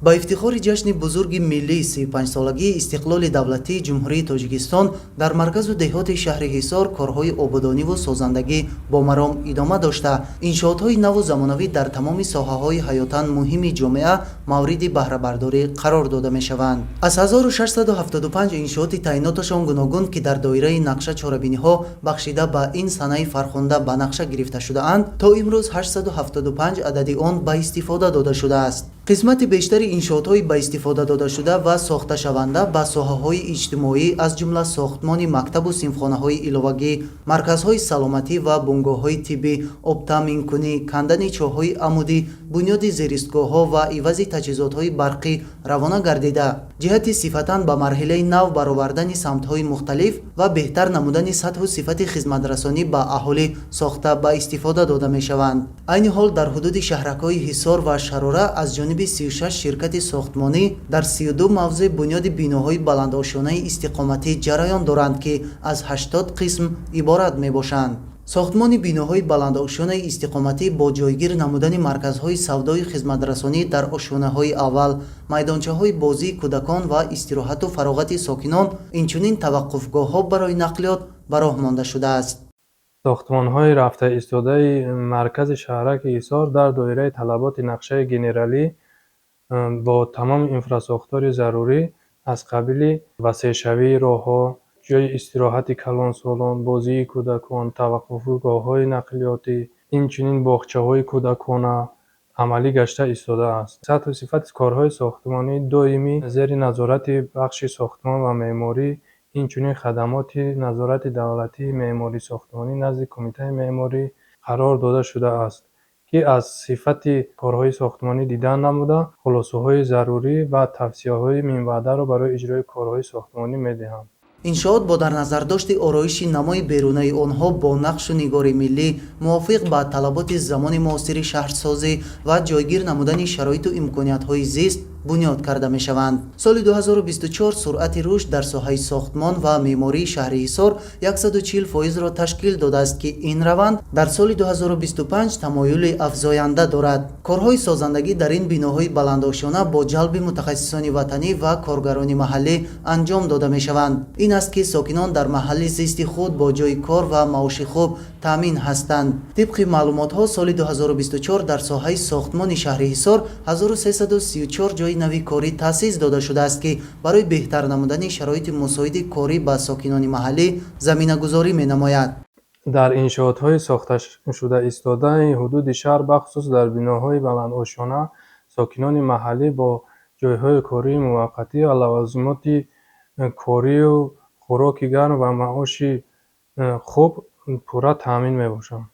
با افتخار جشن بزرگ ملی 35 سالگی استقلال دولتی جمهوری تاجیکستان در مرکز و دهات شهر حصار کارهای آبادانی و سازندگی با مرام ادامه داشته انشاءات‌های نو و زمانوی در تمام ساحه‌های حیاتاً مهم جامعه مورد بهره برداری قرار داده می‌شوند. از 1675 انشاءات تعییناتشان گوناگون که در دایره نقشه چهاربینی‌ها بخشیده به این صنایع فرخنده به نقشه گرفته شده‌اند تا امروز 875 عدد آن به استفاده داده شده است. قسمت بیشتر انشاءات‌های به استفاده داده شده و ساخته شونده به ساحه‌های اجتماعی از جمله ساختمان مکتب و صنفخانه‌های علاوگی، مرکزهای سلامتی و بنگاه‌های طبی، آب تامین کنی، کندن چاه‌های عمودی، بنیاد زیرستگاه‌ها و عوض تجهیزات‌های برقی روانه گردیده. جهت صفتاً به مرحله نو برآوردن سمت‌های مختلف و بهتر نمودن سطح و صفت خدمت‌رسانی به اهالی ساخته به استفاده داده می‌شوند. عین حال در حدود شهرک‌های حصار و شراره از جانب 36 شرکت ساختمانی در 32 موضع بنیاد بیناهای بلندآشانه استقامتی جریان دارند که از 80 قسم عبارت میباشند. ساختمان بیناهای بلندآشانه استقامتی با جایگیر نمودن مرکزهای سودای خدمت‌رسانی در آشانه‌های اول، میدانچه‌های بازی کودکان و استراحت و فراغت ساکنان، اینچنین توقفگاه‌ها برای نقلیات به راه مانده شده است. ساختمان‌های رفته ایستاده مرکز شهرک حصار در دایره طلبات نقشه گنرالی با تمام انفراساختار ضروری از قبیل وسیع‌شوی راه‌ها، جای استراحت کلانسالان، بازی کودکان، توقفگاه‌های نقلیاتی، اینچنین باغچه‌های کودکانه عملی گشته ایستاده است. سطح و صفت کارهای ساختمانی دائمی زیر نظارت بخش ساختمان و معماری، اینچنین خدمات نظارت دولتی معماری ساختمانی نزد کمیته معماری قرار داده شده است که از صفت کارهای ساختمانی دیدن نموده خلاصه‌های ضروری و توصیه‌های منبعث را برای اجرای کارهای ساختمانی می‌دهند. انشاءات با در نظر داشت آرایش نمای بیرونی آنها با نقش و نگار ملی موافق با طلبات زمان معاصر شهرسازی و جایگیر نمودن شرایط و امکانیت‌های زیست بنیاد کرده می شوند. سال 2024 سرعت رشد در ساحه ساختمان و معماری شهر حصار 140% را تشکیل داده است که این روند در سال 2025 تمایل افزاینده دارد. کارهای سازندگی در این بیناهای بلندآشانه با جلب متخصصان وطنی و کارگران محلی انجام داده می شوند. این است که ساکنان در محل زیست خود با جای کار و معاش خوب تامین هستند. طبق معلومات ها سال 2024 در ساحه ساختمان شهر حصار 1334 جای نوی کاری تأسیس داده شده است که برای بهتر نمودن شرایط مساعد کاری به ساکنان محلی زمینه گذاری می نماید. در انشاءات‌های ساخته شده ایستاده حدود شهر بخصوص در بناهای بلندآشانه ساکنان محلی با جایهای کاری موقتی و لوازمات کاری و خوراک گرم و معاش خوب پورا تامین می‌باشند.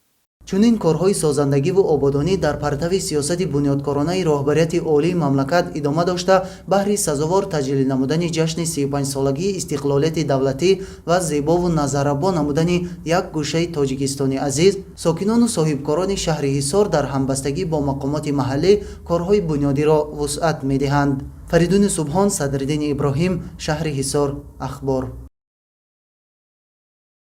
چنین کارهای سازندگی و آبادانی در پرتو سیاست بنیادکارانه راهبریت عالی مملکت ادامه داشته بهر سزاوار تجلیل نمودن جشن 35 سالگی استقلالیت دولتی و زیبا و نظربا نمودن یک گوشه تاجیکستان عزیز، ساکنان و صاحبکاران شهر حصار در همبستگی با مقامات محلی کارهای بنیادی را وسعت می‌دهند. فریدون سبحان، صدرالدین ابراهیم، شهر حصار. اخبار.